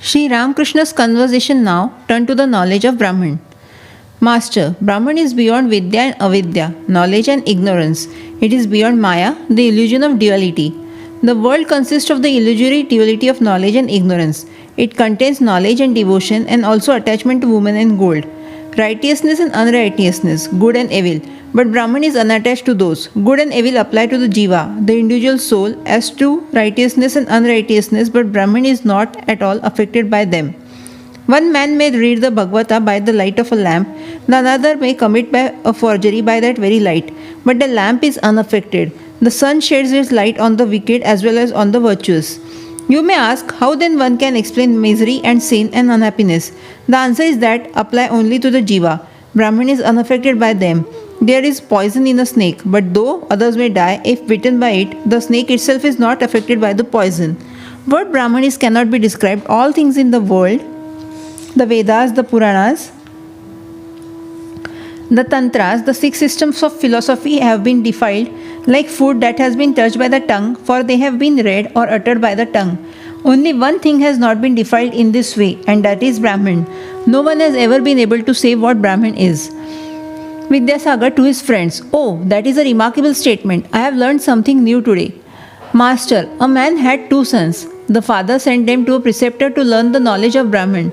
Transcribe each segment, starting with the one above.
Sri Ramkrishna's conversation now turned to the knowledge of Brahman. Master, Brahman is beyond Vidya and Avidya, knowledge and ignorance. It is beyond Maya, the illusion of duality. The world consists of the illusory duality of knowledge and ignorance. It contains knowledge and devotion and also attachment to woman and gold, righteousness and unrighteousness, good and evil. But Brahman is unattached to those. Good and evil apply to the jiva, the individual soul, as to righteousness and unrighteousness, but Brahman is not at all affected by them. One man may read the Bhagavata by the light of a lamp, the another may commit by a forgery by that very light, but the lamp is unaffected. The sun sheds its light on the wicked as well as on the virtuous. You may ask, how then one can explain misery and sin and unhappiness? The answer is that apply only to the jiva. Brahman is unaffected by them. There is poison in a snake, but though others may die if bitten by it, the snake itself is not affected by the poison. What Brahman is cannot be described. All things in the world, the Vedas, the Puranas, the Tantras, the six systems of philosophy have been defiled like food that has been touched by the tongue, for they have been read or uttered by the tongue. Only one thing has not been defiled in this way, and that is Brahman. No one has ever been able to say what Brahman is. Vidyasagar to his friends, oh, that is a remarkable statement. I have learned something new today. Master, a man had two sons. The father sent them to a preceptor to learn the knowledge of Brahman.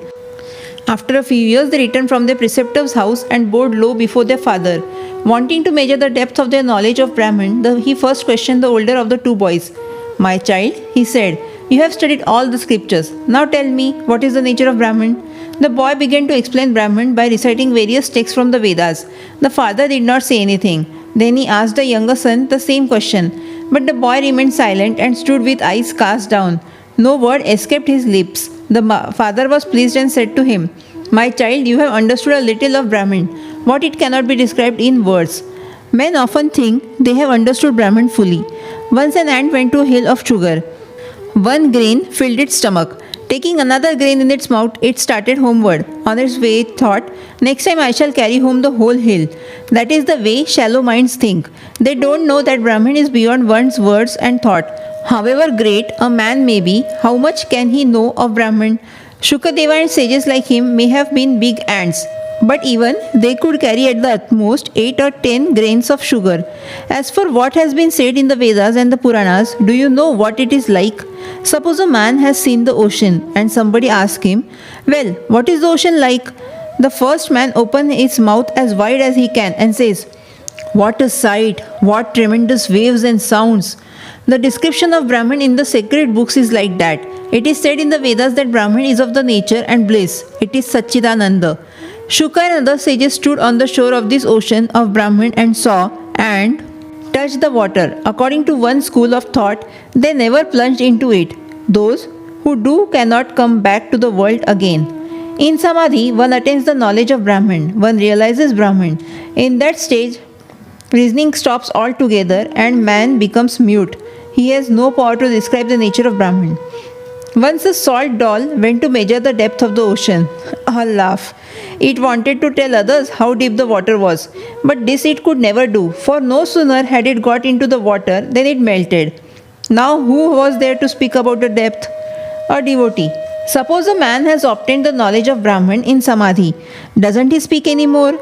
After a few years, they returned from their preceptor's house and bowed low before their father. Wanting to measure the depth of their knowledge of Brahman, he first questioned the older of the two boys. My child, he said, you have studied all the scriptures. Now tell me, what is the nature of Brahman? The boy began to explain Brahman by reciting various texts from the Vedas. The father did not say anything. Then he asked the younger son the same question. But the boy remained silent and stood with eyes cast down. No word escaped his lips. The father was pleased and said to him, my child, you have understood a little of Brahman, what it cannot be described in words. Men often think they have understood Brahman fully. Once an ant went to a hill of sugar. One grain filled its stomach. Taking another grain in its mouth, it started homeward. On its way, it thought, next time I shall carry home the whole hill. That is the way shallow minds think. They don't know that Brahman is beyond one's words and thought. However great a man may be, how much can he know of Brahman? Shukadeva and sages like him may have been big ants, but even they could carry at the utmost 8 or 10 grains of sugar. As for what has been said in the Vedas and the Puranas, do you know what it is like? Suppose a man has seen the ocean and somebody asks him, well, what is the ocean like? The first man opens his mouth as wide as he can and says, what a sight, what tremendous waves and sounds. The description of Brahman in the sacred books is like that. It is said in the Vedas that Brahman is of the nature and bliss. It is Satchidananda. Shuka and other sages stood on the shore of this ocean of Brahman and saw and touched the water. According to one school of thought, they never plunged into it. Those who do cannot come back to the world again. In Samadhi, one attains the knowledge of Brahman. One realizes Brahman. In that stage, reasoning stops altogether and man becomes mute. He has no power to describe the nature of Brahman. Once a salt doll went to measure the depth of the ocean. A laugh. It wanted to tell others how deep the water was, but this it could never do, for no sooner had it got into the water than it melted. Now who was there to speak about the depth? A devotee. Suppose a man has obtained the knowledge of Brahman in Samadhi. Doesn't he speak any more?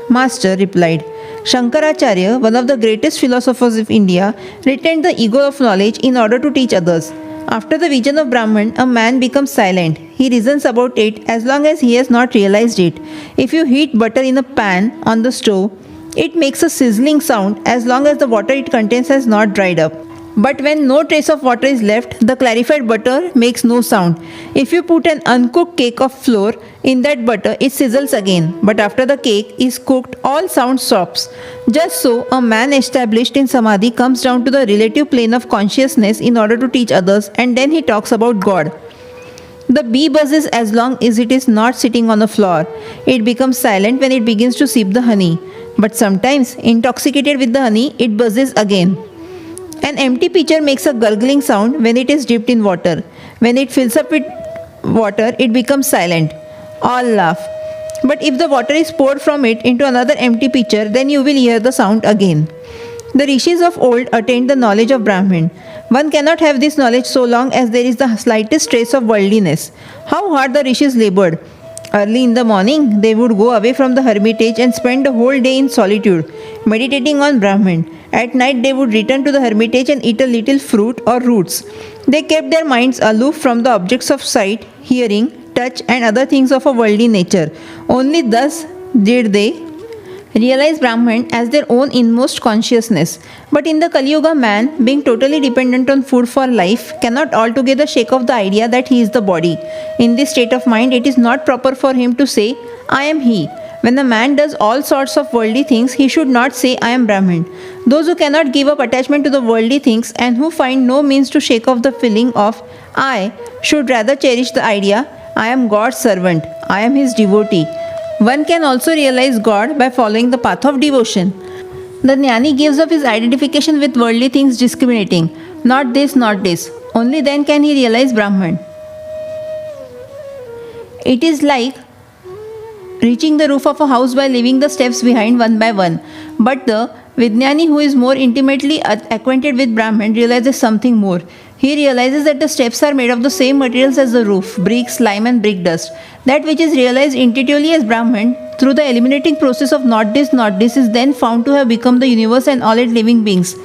Master replied, Shankaracharya, one of the greatest philosophers of India, retained the ego of knowledge in order to teach others. After the vision of Brahman, a man becomes silent. He reasons about it as long as he has not realized it. If you heat butter in a pan on the stove, it makes a sizzling sound as long as the water it contains has not dried up. But when no trace of water is left, the clarified butter makes no sound. If you put an uncooked cake of flour in that butter, it sizzles again. But after the cake is cooked, all sound stops. Just so, a man established in Samadhi comes down to the relative plane of consciousness in order to teach others, and then he talks about God. The bee buzzes as long as it is not sitting on the floor. It becomes silent when it begins to sip the honey. But sometimes, intoxicated with the honey, it buzzes again. An empty pitcher makes a gurgling sound when it is dipped in water. When it fills up with water, it becomes silent. All laugh. But if the water is poured from it into another empty pitcher, then you will hear the sound again. The rishis of old attained the knowledge of Brahman. One cannot have this knowledge so long as there is the slightest trace of worldliness. How hard the rishis labored! Early in the morning, they would go away from the hermitage and spend the whole day in solitude, meditating on Brahman. At night, they would return to the hermitage and eat a little fruit or roots. They kept their minds aloof from the objects of sight, hearing, touch, and other things of a worldly nature. Only thus did they realize Brahman as their own inmost consciousness. But in the Kali Yuga, man, being totally dependent on food for life, cannot altogether shake off the idea that he is the body. In this state of mind, it is not proper for him to say, I am he. When a man does all sorts of worldly things, he should not say, I am Brahman. Those who cannot give up attachment to the worldly things and who find no means to shake off the feeling of I, should rather cherish the idea, I am God's servant, I am his devotee. One can also realize God by following the path of devotion. The Jnani gives up his identification with worldly things, discriminating, not this, not this. Only then can he realize Brahman. It is like reaching the roof of a house by leaving the steps behind one by one. But the Vijnani, who is more intimately acquainted with Brahman, realizes something more. He realizes that the steps are made of the same materials as the roof, bricks, lime and brick dust. That which is realized intuitively as Brahman, through the eliminating process of not this, is then found to have become the universe and all its living beings.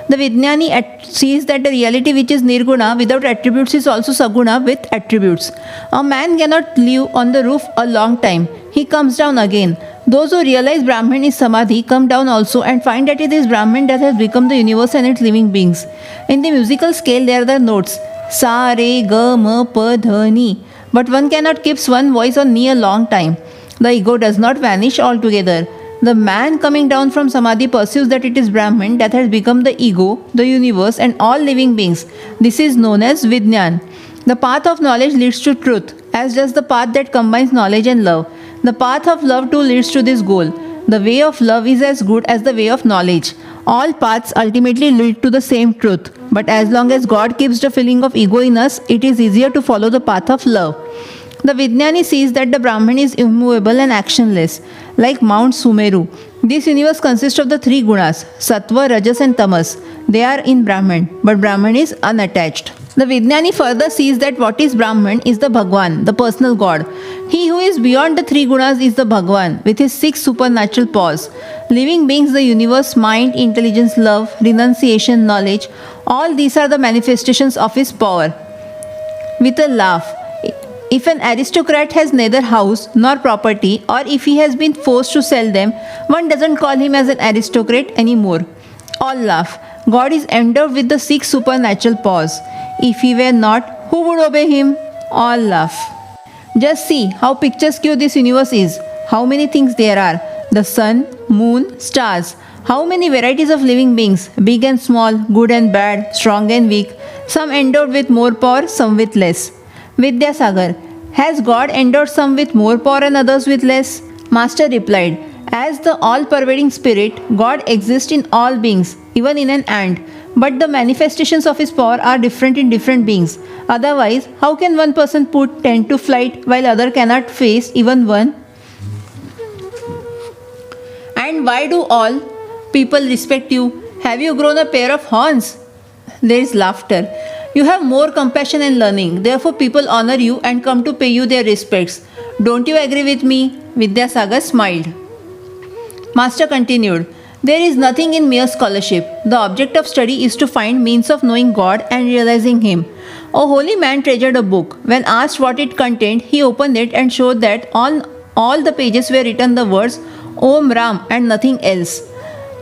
The Vijnani sees that the reality which is Nirguna without attributes is also Saguna with attributes. A man cannot live on the roof a long time. He comes down again. Those who realize Brahman is Samadhi come down also and find that it is Brahman that has become the universe and its living beings. In the musical scale there are the notes Sa, Re, Ga, Ma, Pa, Dha, Ni. But one cannot keep one voice on Ni a long time. The ego does not vanish altogether. The man coming down from Samadhi perceives that it is Brahman that has become the ego, the universe and all living beings. This is known as Vijnan. The path of knowledge leads to truth, as does the path that combines knowledge and love. The path of love too leads to this goal. The way of love is as good as the way of knowledge. All paths ultimately lead to the same truth. But as long as God keeps the feeling of ego in us, it is easier to follow the path of love. The Vijnani sees that the Brahman is immovable and actionless, like Mount Sumeru. This universe consists of the three gunas, Sattva, Rajas and Tamas. They are in Brahman, but Brahman is unattached. The Vijnani further sees that what is Brahman is the Bhagwan, the personal God. He who is beyond the three gunas is the Bhagwan, with his 6 supernatural powers. Living beings, the universe, mind, intelligence, love, renunciation, knowledge, all these are the manifestations of his power. With a laugh, if an aristocrat has neither house nor property, or if he has been forced to sell them, one doesn't call him as an aristocrat anymore. All laugh. God is endowed with the 6 supernatural powers. If he were not, who would obey him? All laugh. Just see how picturesque this universe is. How many things there are. The sun, moon, stars. How many varieties of living beings, big and small, good and bad, strong and weak. Some endowed with more power, some with less. Vidyasagar, has God endowed some with more power and others with less? Master replied, as the all-pervading spirit, God exists in all beings, even in an ant. But the manifestations of his power are different in different beings. Otherwise, how can one person put 10 to flight while other cannot face even one? And why do all people respect you? Have you grown a pair of horns? There is laughter. You have more compassion and learning. Therefore, people honor you and come to pay you their respects. Don't you agree with me? Vidyasagar smiled. Master continued, there is nothing in mere scholarship. The object of study is to find means of knowing God and realizing Him. A holy man treasured a book. When asked what it contained, he opened it and showed that on all the pages were written the words Om Ram and nothing else.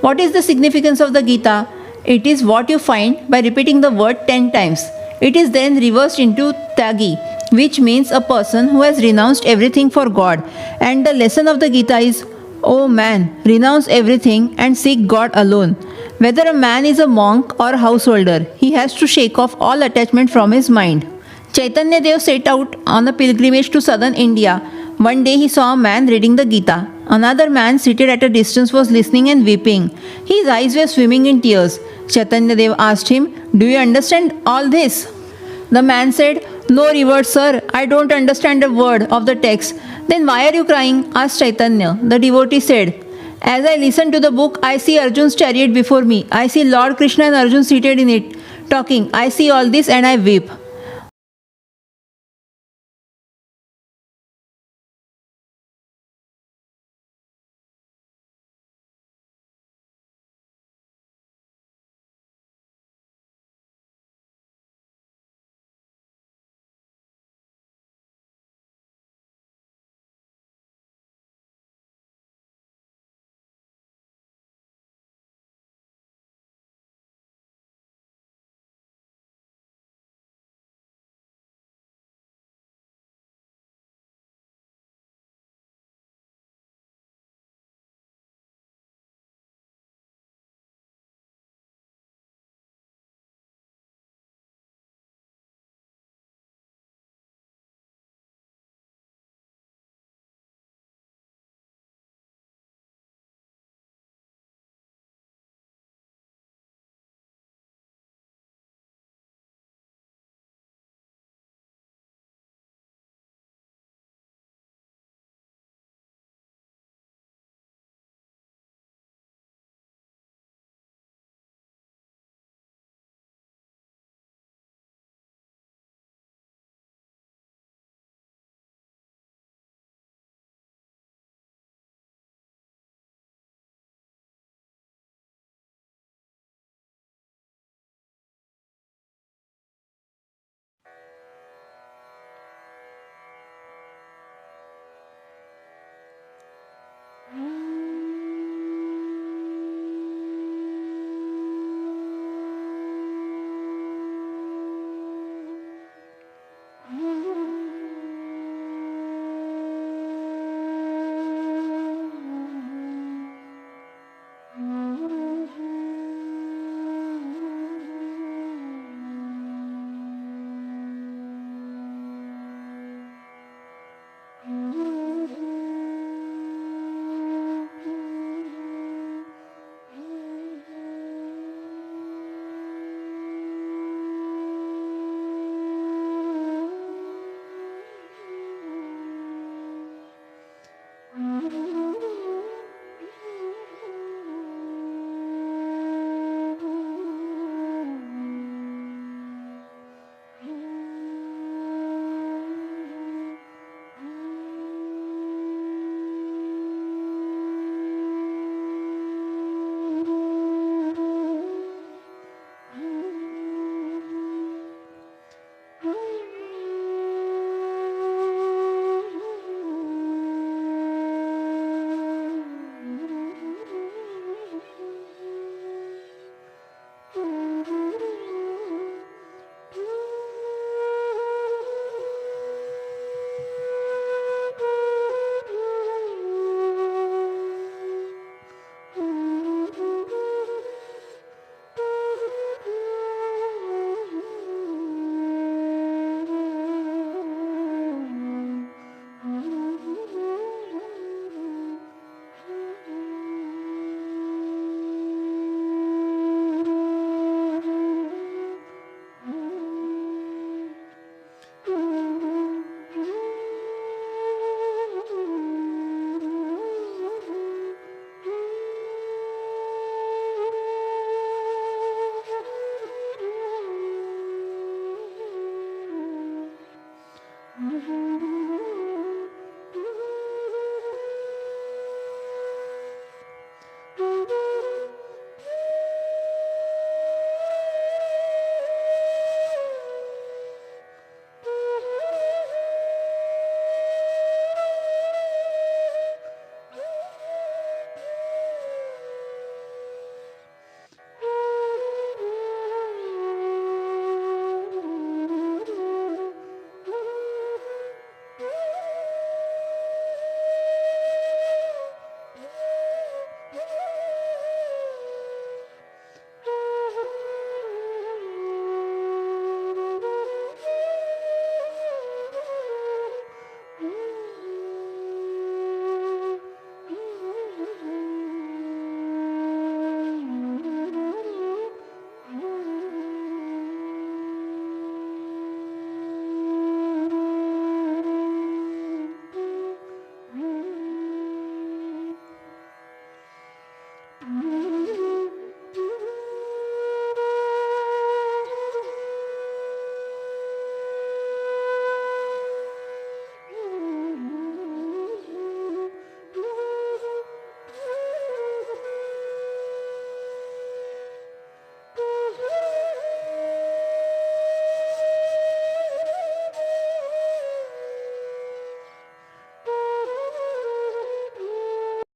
What is the significance of the Gita? It is what you find by repeating the word 10 times. It is then reversed into Tyagi, which means a person who has renounced everything for God. And the lesson of the Gita is, O man, renounce everything and seek God alone. Whether a man is a monk or a householder, he has to shake off all attachment from his mind. Chaitanya Dev set out on a pilgrimage to southern India. One day he saw a man reading the Gita. Another man seated at a distance was listening and weeping. His eyes were swimming in tears. Chaitanya Dev asked him, do you understand all this? The man said, no, revered sir, I don't understand a word of the text. Then why are you crying? Asked Chaitanya. The devotee said, As I listen to the book, I see Arjun's chariot before me. I see Lord Krishna and Arjun seated in it, talking. I see all this and I weep.